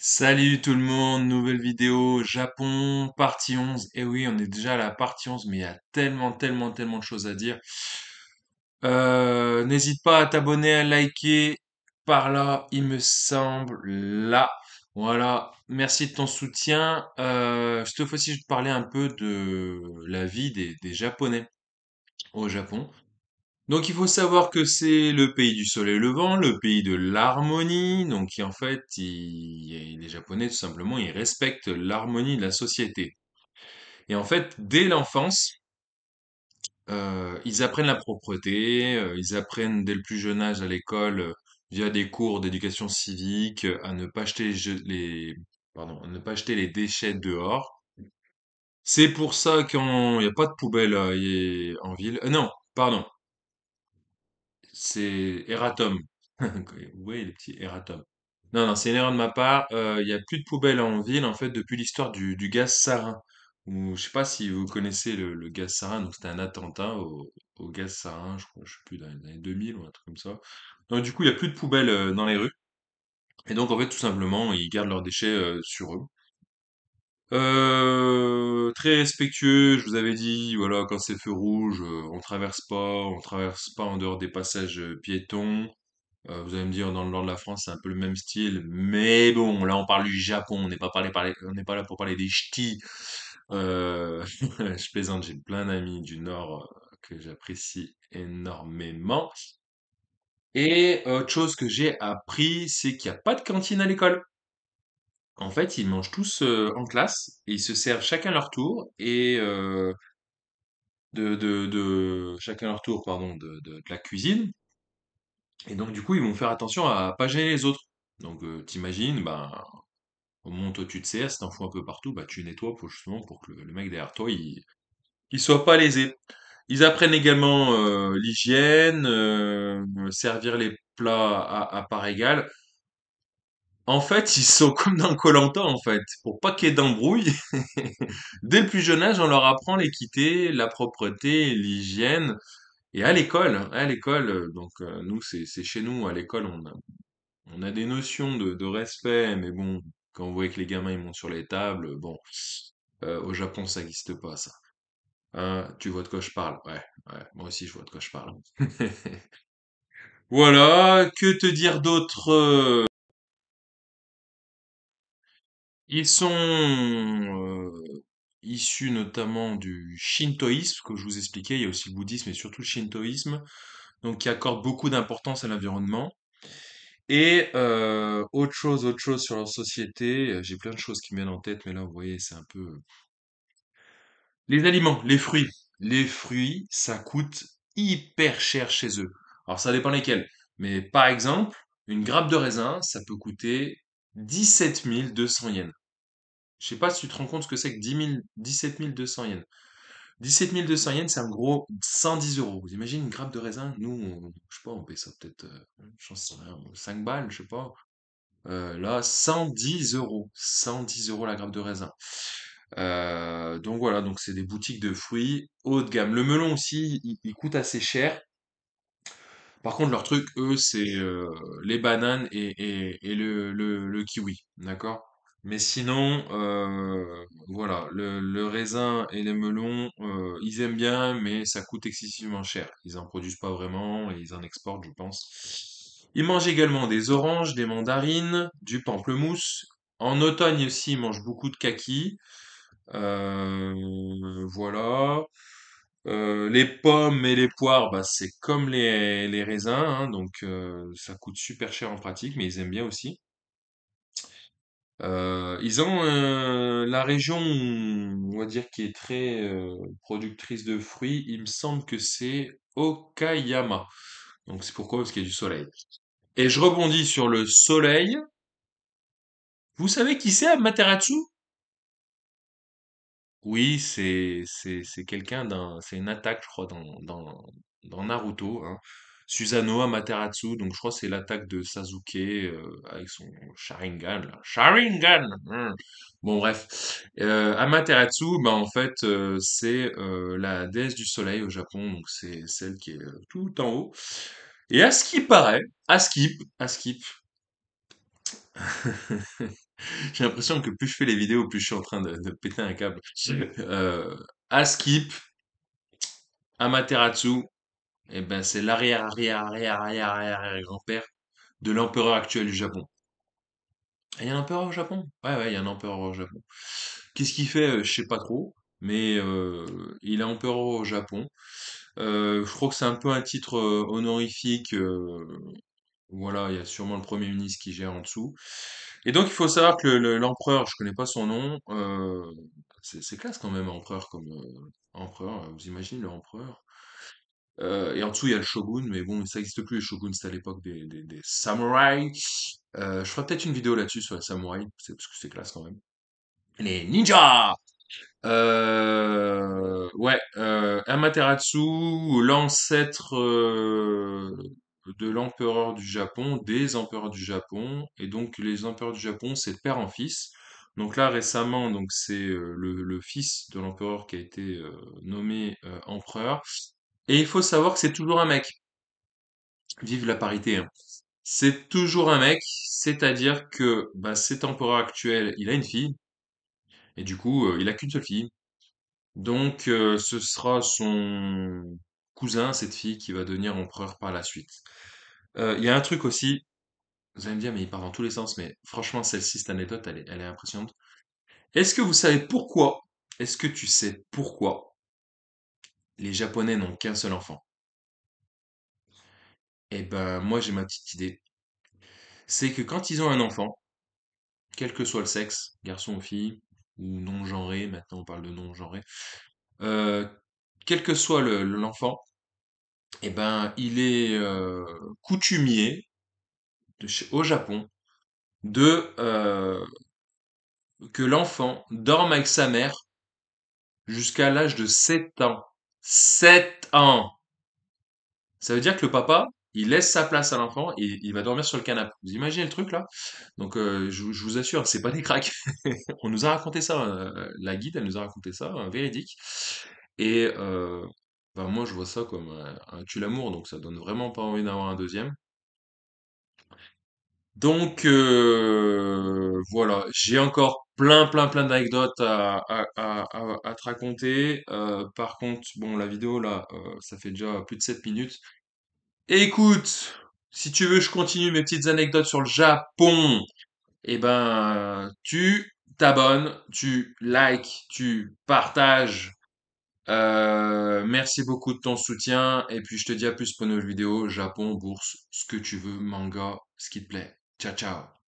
Salut tout le monde, nouvelle vidéo Japon, partie 11. Et oui, on est déjà à la partie 11, mais il y a tellement de choses à dire. N'hésite pas à t'abonner, à liker par là, il me semble, là. Voilà, merci de ton soutien. Cette fois-ci, je vais te parler un peu de la vie des Japonais au Japon. Donc il faut savoir que c'est le pays du soleil levant, le pays de l'harmonie. Donc en fait, les Japonais tout simplement, ils respectent l'harmonie de la société. Et en fait, dès l'enfance, ils apprennent la propreté, ils apprennent dès le plus jeune âge à l'école, via des cours d'éducation civique, à ne pas jeter pardon, à ne pas jeter les déchets dehors. C'est pour ça qu'il n'y a pas de poubelle en ville. Non, pardon. C'est Eratom. Vous voyez les petits Eratom. Non, c'est une erreur de ma part. Il n'y a plus de poubelles en ville, en fait, depuis l'histoire du gaz sarin. Ou, je sais pas si vous connaissez le gaz sarin. Donc, c'était un attentat au gaz sarin, je crois, je sais plus, dans les années 2000 ou un truc comme ça. Donc, du coup, il n'y a plus de poubelles dans les rues. Et donc, en fait, tout simplement, ils gardent leurs déchets sur eux. Très respectueux, je vous avais dit, voilà, quand c'est feu rouge, on traverse pas en dehors des passages piétons. Vous allez me dire, dans le nord de la France, c'est un peu le même style, mais bon, là, on parle du Japon, on n'est pas là pour parler des ch'tis. Je plaisante, j'ai plein d'amis du nord que j'apprécie énormément. Et autre chose que j'ai appris, c'est qu'il n'y a pas de cantine à l'école. En fait, ils mangent tous en classe, et ils se servent chacun leur tour, et chacun leur tour, pardon, de la cuisine. Et donc, du coup, ils vont faire attention à pas gêner les autres. Donc, t'imagines, ben, au moment où toi tu te sers, si t'en fous un peu partout, bah, tu nettoies pour justement pour que le mec derrière toi, il soit pas lésé. Ils apprennent également l'hygiène, servir les plats à part égale. En fait, ils sont comme dans koh en fait. Pour pas qu'il y ait d'embrouille, dès le plus jeune âge, on leur apprend l'équité, la propreté, l'hygiène. Et à l'école, donc nous, c'est chez nous, à l'école, on a des notions de respect, mais bon, quand vous voyez que les gamins ils montent sur les tables, bon, au Japon ça n'existe pas ça. Hein, tu vois de quoi je parle? Ouais, ouais, moi aussi je vois de quoi je parle. Voilà, que te dire d'autre? Ils sont issus notamment du shintoïsme, que je vous expliquais, il y a aussi le bouddhisme et surtout le shintoïsme, donc qui accorde beaucoup d'importance à l'environnement. Et autre chose sur leur société, j'ai plein de choses qui me viennent en tête, mais là, vous voyez, c'est un peu... Les aliments, les fruits. Les fruits, ça coûte hyper cher chez eux. Alors, ça dépend lesquels. Mais par exemple, une grappe de raisin, ça peut coûter 17 200 yens. Je sais pas si tu te rends compte ce que c'est que 17 200 yens. 17 200 yens, c'est un gros 110 euros. Vous imaginez une grappe de raisin? Nous, je sais pas, on paye ça peut-être, j'en sais rien, 5 balles, je sais pas. Là, 110 euros. 110 euros la grappe de raisin. Donc voilà, donc c'est des boutiques de fruits haut de gamme. Le melon aussi, il coûte assez cher. Par contre, leur truc, eux, c'est les bananes et le kiwi. D'accord? Mais sinon, voilà, le raisin et les melons, ils aiment bien, mais ça coûte excessivement cher. Ils en produisent pas vraiment et ils en exportent, je pense. Ils mangent également des oranges, des mandarines, du pamplemousse. En automne aussi, ils mangent beaucoup de kakis. Voilà. Les pommes et les poires, bah, c'est comme les raisins, hein, donc ça coûte super cher en pratique, mais ils aiment bien aussi. Ils ont la région, on va dire, qui est très productrice de fruits. Il me semble que c'est Okayama. Donc c'est pourquoi? Parce qu'il y a du soleil. Et je rebondis sur le soleil. Vous savez qui c'est Amaterasu? Oui, c'est quelqu'un c'est une attaque, je crois, dans Naruto, hein. Susanoo Amaterasu, donc je crois que c'est l'attaque de Sasuke avec son Sharingan, là. Sharingan! Bon, bref. Amaterasu, bah, en fait, c'est la déesse du soleil au Japon, donc c'est celle qui est tout en haut. Et à ce qui paraît, à skip, J'ai l'impression que plus je fais les vidéos, plus je suis en train de péter un câble. Euh, Askip, Amaterasu, eh ben c'est l'arrière grand-père de l'empereur actuel du Japon. Ah, il y a un empereur au Japon? Ouais, ouais, il y a un empereur au Japon. Qu'est-ce qu'il fait? Je sais pas trop, mais il est empereur au Japon. Je crois que c'est un peu un titre honorifique. Voilà, il y a sûrement le Premier ministre qui gère en dessous. Et donc, il faut savoir que l'empereur, je connais pas son nom. C'est classe quand même, empereur comme empereur. Vous imaginez l'empereur? Et en dessous, il y a le shogun, mais bon, ça n'existe plus, les shoguns, c'était à l'époque des samouraïs. Je ferai peut-être une vidéo là-dessus sur les samouraïs, parce que c'est classe quand même. Les ninjas! Ouais, Amaterasu, l'ancêtre de l'empereur du Japon, des empereurs du Japon, et donc les empereurs du Japon, c'est de père en fils. Donc là, récemment, donc c'est le fils de l'empereur qui a été nommé empereur. Et il faut savoir que c'est toujours un mec. Vive la parité, hein. C'est toujours un mec, c'est-à-dire que bah, cet empereur actuel, il a une fille, et du coup, il a qu'une seule fille. Donc, ce sera son cousin, cette fille, qui va devenir empereur par la suite. Il y a un truc aussi, vous allez me dire, mais il part dans tous les sens, mais franchement, celle-ci, cette anecdote, elle est impressionnante. Est-ce que vous savez pourquoi, est-ce que tu sais pourquoi les Japonais n'ont qu'un seul enfant? Eh ben, moi, j'ai ma petite idée. C'est que quand ils ont un enfant, quel que soit le sexe, garçon ou fille, ou non-genré, maintenant on parle de non-genré, euh, quel que soit l'enfant, eh ben, il est coutumier au Japon de que l'enfant dorme avec sa mère jusqu'à l'âge de 7 ans. 7 ans! Ça veut dire que le papa, il laisse sa place à l'enfant et il va dormir sur le canapé. Vous imaginez le truc là? Donc je vous assure, c'est pas des cracks. On nous a raconté ça, la guide, elle nous a raconté ça, véridique. Et ben moi je vois ça comme un tue-l'amour, donc ça donne vraiment pas envie d'avoir un deuxième. Donc voilà, j'ai encore plein d'anecdotes à te raconter. Par contre, bon, la vidéo là, ça fait déjà plus de 7 minutes. Écoute, si tu veux, je continue mes petites anecdotes sur le Japon. Eh ben, tu t'abonnes, tu likes, tu partages. Merci beaucoup de ton soutien. Et puis je te dis à plus pour une nouvelle vidéo. Japon, bourse, ce que tu veux, manga, ce qui te plaît. Ciao, ciao.